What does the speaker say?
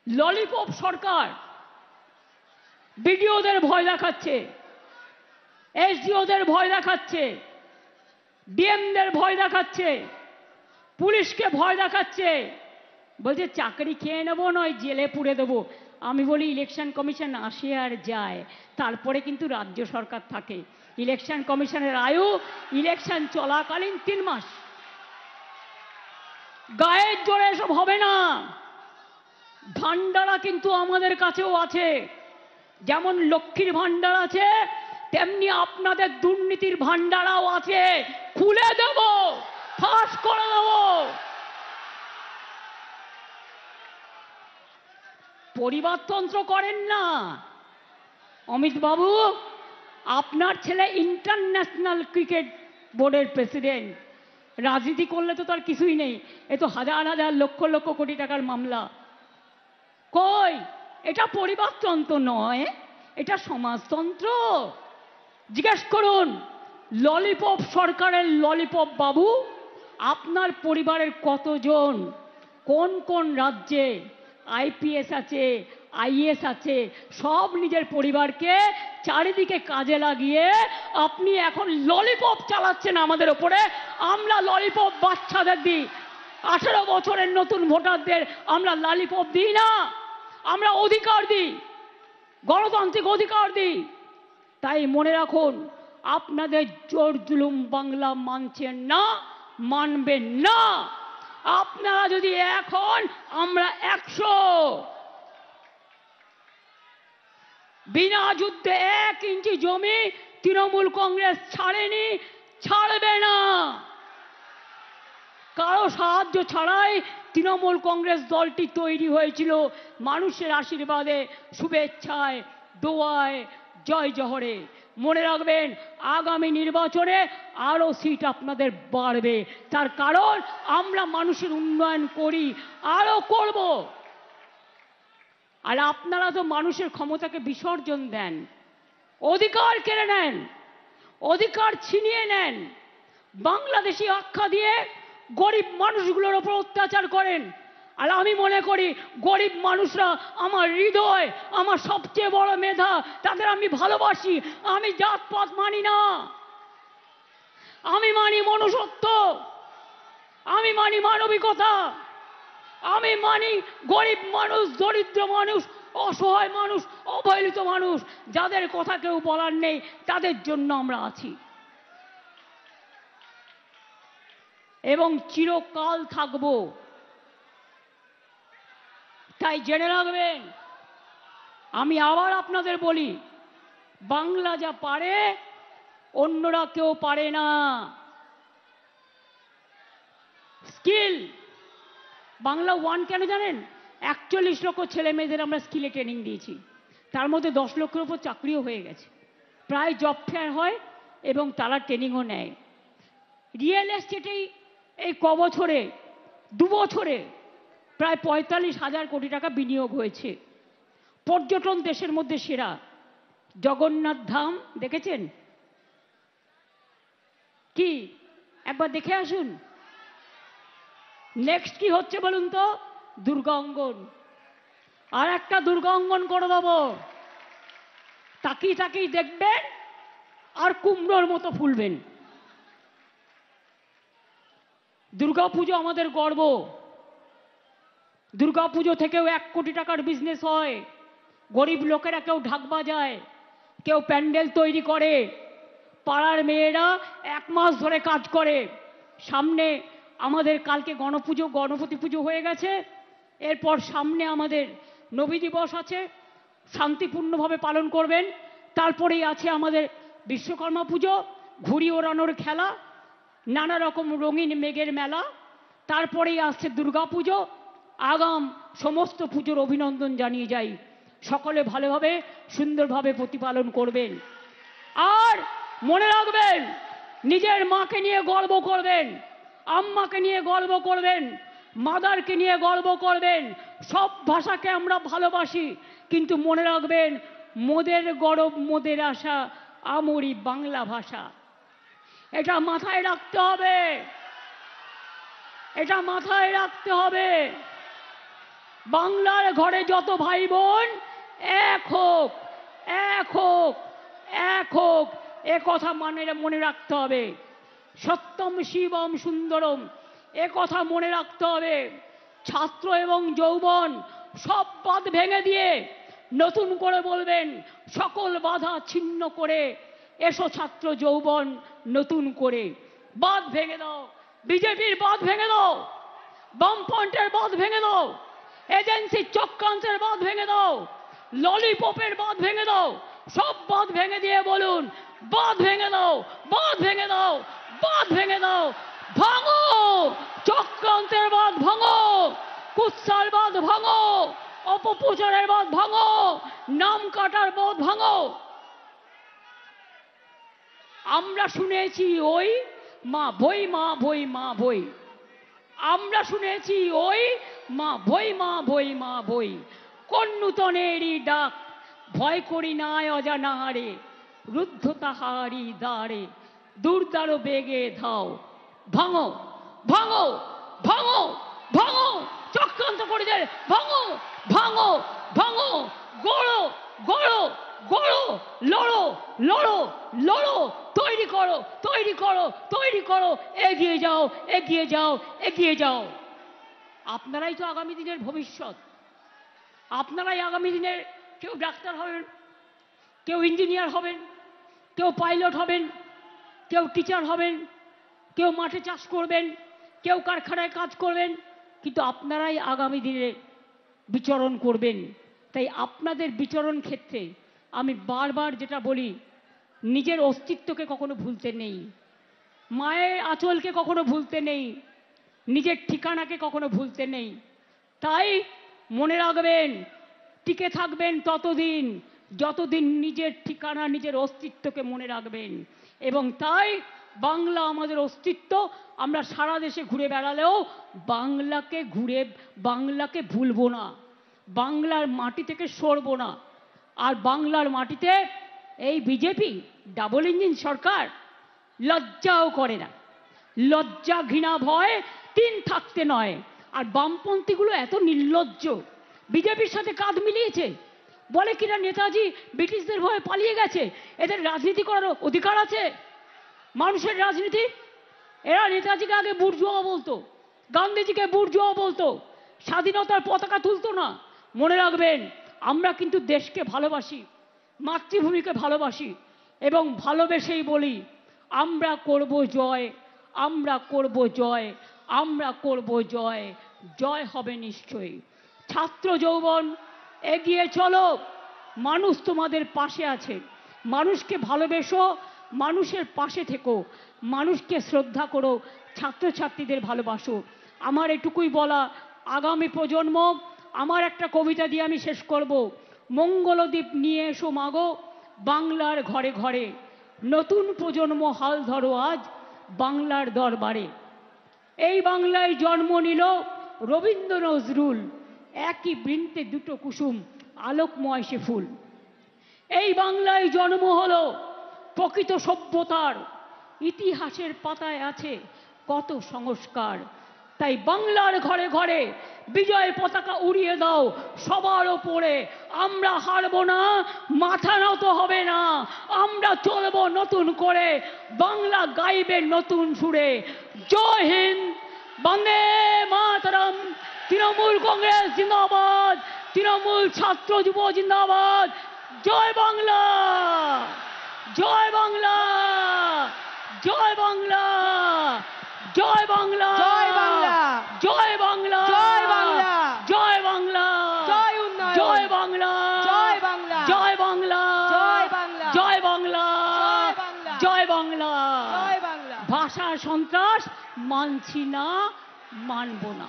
Lollipop সরকার বিডিওদের ভয় দেখাচ্ছে, এসডিওদের ভয় দেখাচ্ছে, ডিএমদের ভয় দেখাচ্ছে, পুলিশকে ভয় দেখাচ্ছে, বলছে চাকরি খেয়ে নেবো নয় জেলে পুড়ে দেবো। আমি বলি ইলেকশন কমিশন আসে আর যায়, তারপরে কিন্তু রাজ্য সরকার থাকে। ইলেকশন কমিশনের আয়ু ইলেকশন চলাকালীন 3 মাস। গায়ের জোরে এসব হবে না। ভান্ডারা কিন্তু আমাদের কাছেও আছে, যেমন লক্ষ্মীর ভান্ডার আছে তেমনি আপনাদের দুর্নীতির ভান্ডারাও আছে। খুলে দেব, ফাঁস করে দেব। পরিবারতন্ত্র করেন না অমিত বাবু। আপনার ছেলে ইন্টারন্যাশনাল ক্রিকেট বোর্ডের প্রেসিডেন্ট, রাজনীতি করলে তো তার কিছুই নেই। এ তো হাজার হাজার লক্ষ লক্ষ কোটি টাকার মামলা। কই, এটা পরিবারতন্ত্র নয়, এটা সমাজতন্ত্র। জিজ্ঞেস করুন ললিপপ সরকারের ললিপপ বাবু আপনার পরিবারের কতজন, কোন কোন রাজ্যে আইপিএস আছে, আইএস আছে, সব নিজের পরিবারকে চারিদিকে কাজে লাগিয়ে আপনি এখন ললিপপ চালাচ্ছেন আমাদের ওপরে। আমরা ললিপপ বাচ্চাদের দিই, 18 বছরের নতুন ভোটারদের আমরা ললিপপ দিই না, আমরা অধিকার দিই, গণতান্ত্রিক অধিকার দিই। তাই মনে রাখুন, আপনাদের জোর জুলুম বাংলা মানছেন না, মানবেন না। আপনারা যদি এখন, আমরা 100। বিনা যুদ্ধে 1 ইঞ্চি জমি তৃণমূল কংগ্রেস ছাড়েনি, ছাড়বে না। কারো সাহায্য ছাড়াই তৃণমূল কংগ্রেস দলটি তৈরি হয়েছিল, মানুষের আশীর্বাদে, শুভেচ্ছায়, দোয়ায়, জয় জহরে। মনে রাখবেন আগামী নির্বাচনে আরো সিট আপনাদের বাড়বে, তার কারণ আমরা মানুষের উন্নয়ন করি, আরো করব। আর আপনারা তো মানুষের ক্ষমতাকে বিসর্জন দেন, অধিকার কেড়ে নেন, অধিকার ছিনিয়ে নেন, বাংলাদেশি আখ্যা দিয়ে গরিব মানুষগুলোর ওপর অত্যাচার করেন। আর আমি মনে করি গরিব মানুষরা আমার হৃদয়, আমার সবচেয়ে বড় মেধা, তাদের আমি ভালোবাসি। আমি জাতপাত মানি না, আমি মানি মনুষ্যত্ব, আমি মানি মানবিকতা, আমি মানি গরিব মানুষ, দরিদ্র মানুষ, অসহায় মানুষ, অবহেলিত মানুষ, যাদের কথা কেউ বলার নেই, তাদের জন্য আমরা আছি এবং চিরকাল থাকব। তাই জেনে রাখবেন, আমি আবার আপনাদের বলি, বাংলা যা পারে অন্যরা কেউ পারে না। স্কিল বাংলা 1 কেন জানেন? 41 লক্ষ ছেলে মেয়েদের আমরা স্কিলে ট্রেনিং দিয়েছি, তার মধ্যে 10 লক্ষের উপর চাকরিও হয়ে গেছে। প্রায় জব ফেয়ার হয় এবং তারা ট্রেনিংও নেয়। রিয়েল এস্টেটেই এই বছরে 2 বছরে প্রায় 45,000 কোটি টাকা বিনিয়োগ হয়েছে। পর্যটন দেশের মধ্যে সেরা। জগন্নাথ ধাম দেখেছেন কি? একবার দেখে আসুন। নেক্সট কি হচ্ছে বলুন তো? দুর্গা অঙ্গন। আর একটা দুর্গা অঙ্গন করে দেবো, তাকিয়ে তাকিয়ে দেখবেন আর কুমড়োর মতো ফুলবেন। দুর্গাপুজো আমাদের গর্ব। দুর্গাপুজো থেকেও 1 কোটি টাকার বিজনেস হয়। গরিব লোকেরা কেউ ঢাক বাজায়, কেউ প্যান্ডেল তৈরি করে, পাড়ার মেয়েরা 1 মাস ধরে কাজ করে। সামনে আমাদের কালকে গণপতি পুজো হয়ে গেছে, এরপর সামনে আমাদের নবী দিবস আছে, শান্তিপূর্ণভাবে পালন করবেন। তারপরেই আছে আমাদের বিশ্বকর্মা পুজো, ঘুড়ি ওড়ানোর খেলা, নানা রকম রঙিন মেঘের মেলা, তারপরেই আসছে দুর্গা পুজো। আগাম সমস্ত পুজোর অভিনন্দন জানিয়ে যাই, সকলে ভালোভাবে সুন্দরভাবে প্রতিপালন করবেন। আর মনে রাখবেন, নিজের মাকে নিয়ে গর্ব করবেন, আম্মাকে নিয়ে গর্ব করবেন, মাদারকে নিয়ে গর্ব করবেন। সব ভাষাকে আমরা ভালোবাসি, কিন্তু মনে রাখবেন মোদের গরব মোদের আশা, আমরি বাংলা ভাষা। এটা মাথায় রাখতে হবে, এটা মাথায় রাখতে হবে। বাংলার ঘরে যত ভাই বোন এক হোক, এক হোক, এক হোক, এ কথা মনে রাখতে হবে। সত্যম শিবম সুন্দরম, এ কথা মনে রাখতে হবে। ছাত্র এবং যৌবন সব বাঁধ ভেঙে দিয়ে নতুন করে বলবেন, সকল বাধা ছিন্ন করে এসো ছাত্র যৌবন নতুন করে। বাঁধ ভেঙে দাও, বিজেপির বাঁধ ভেঙে দাও, বামফ্রন্টের বাঁধ ভেঙে দাও, এজেন্সির চক্রান্তের বাঁধ ভেঙে দাও, ললিপপের বাঁধ ভেঙে দাও, সব বাঁধ ভেঙে দিয়ে বলুন, বাঁধ ভেঙে দাও, বাঁধ ভেঙে দাও, বাঁধ ভেঙে দাও। ভাঙো চক্রান্তের বাঁধ, ভাঙো কুৎসার বাঁধ, ভাঙো অপপ্রচারের বাঁধ, ভাঙো নাম কাটার বাঁধ, ভাঙো। আমরা শুনেছি ওই মা ভই, মা ভই, মা ভই। আমরা শুনেছি ওই মা ভই, মা ভই, মা ভই। কোন নূতনেরই ডাক, ভয় করি নাই অজানাহারে, রুদ্ধ তাহারি দ্বারে দুর্দার বেগে ধাও। ভাঙো, ভাঙো, ভাঙো, ভাঙো চক্রান্ত করে দে, ভাঙো, ভাঙো, ভাঙো, গড়ো, গড়ো, গড়ো, লড়ো, লড়ো, লড়ো, তৈরি করো, তৈরি করো, তৈরি করো, এগিয়ে যাও, এগিয়ে যাও, এগিয়ে যাও। আপনারাই তো আগামী দিনের ভবিষ্যৎ। আপনারাই আগামী দিনের, কেউ ডাক্তার হবেন, কেউ ইঞ্জিনিয়ার হবেন, কেউ পাইলট হবেন, কেউ টিচার হবেন, কেউ মাঠে চাষ করবেন, কেউ কারখানায় কাজ করবেন, কিন্তু আপনারাই আগামী দিনে বিচরণ করবেন। তাই আপনাদের বিচরণ ক্ষেত্রে আমি বারবার যেটা বলি, নিজের অস্তিত্বকে কখনো ভুলতে নেই, মায়ের আঁচলকে কখনো ভুলতে নেই, নিজের ঠিকানাকে কখনো ভুলতে নেই। তাই মনে রাখবেন, টিকে থাকবেন ততদিন যতদিন নিজের ঠিকানা, নিজের অস্তিত্বকে মনে রাখবেন। এবং তাই বাংলা আমাদের অস্তিত্ব। আমরা সারা দেশে ঘুরে বেড়ালেও বাংলাকে ভুলবো না, বাংলার মাটি থেকে সরবো না। আর বাংলার মাটিতে এই বিজেপি ডাবল ইঞ্জিন সরকার লজ্জাও করে না। লজ্জা, ঘৃণা, ভয় তিন থাকতে নয়। আর বামপন্থীগুলো এত নির্লজ্জ, বিজেপির সাথে কাঁধ মিলিয়েছে, বলে কিনা নেতাজি ব্রিটিশদের ভয়ে পালিয়ে গেছে, এদের রাজনীতি করার অধিকার আছে। মানুষের রাজনীতি, এরা নেতাজিকে আগে বুর্জোয়া বলতো, গান্ধীজিকে বুর্জোয়া বলতো, স্বাধীনতার পতাকা তুলতো না। মনে রাখবেন, আমরা কিন্তু দেশকে ভালোবাসি, মাতৃভূমিকে ভালোবাসি, এবং ভালোবেসেই বলি, আমরা করব জয়, আমরা করব জয়, আমরা করব জয়, জয় হবে নিশ্চয়ই। ছাত্র যৌবন এগিয়ে চলো, মানুষ তোমাদের পাশে আছে। মানুষকে ভালোবেসো, মানুষের পাশে থেকো, মানুষকে শ্রদ্ধা করো, ছাত্রছাত্রীদের ভালোবাসো। আমার এটুকুই বলা। আগামী প্রজন্ম, আমার একটা কবিতা দিয়ে আমি শেষ করব। মঙ্গলদ্বীপ নিয়ে এসো মাগো বাংলার ঘরে ঘরে, নতুন প্রজন্ম হাল ধরো আজ বাংলার দরবারে। এই বাংলায় জন্ম নিল রবীন্দ্র নজরুল, একই বৃন্তে দুটো কুসুম আলোকময় সে ফুল। এই বাংলায় জন্ম হলো প্রকৃত সভ্যতার, ইতিহাসের পাতায় আছে কত সংস্কার। তাই বাংলার ঘরে ঘরে বিজয় পতাকা উড়িয়ে দাও সবার ওপরে। আমরা হারবো না, মাথা নত হবে না, আমরা চলবো নতুন করে, বাংলা গাইবে নতুন সুরে। জয় হিন্দ, বন্দে মাতরম। তৃণমূল কংগ্রেস জিন্দাবাদ, তৃণমূল ছাত্র যুব জিন্দাবাদ। জয় বাংলা, জয় বাংলা, জয় বাংলা, জয় বাংলা, জয় বাংলা, জয় বাংলা, জয় বাংলা, জয় বাংলা, জয় উন্নয়ন, জয় বাংলা, জয় বাংলা, জয় বাংলা, জয় বাংলা, জয় বাংলা, জয় বাংলা, জয় বাংলা। জয় বাংলা। ভাষা সন্ত্রাস মানছি না, মানব না।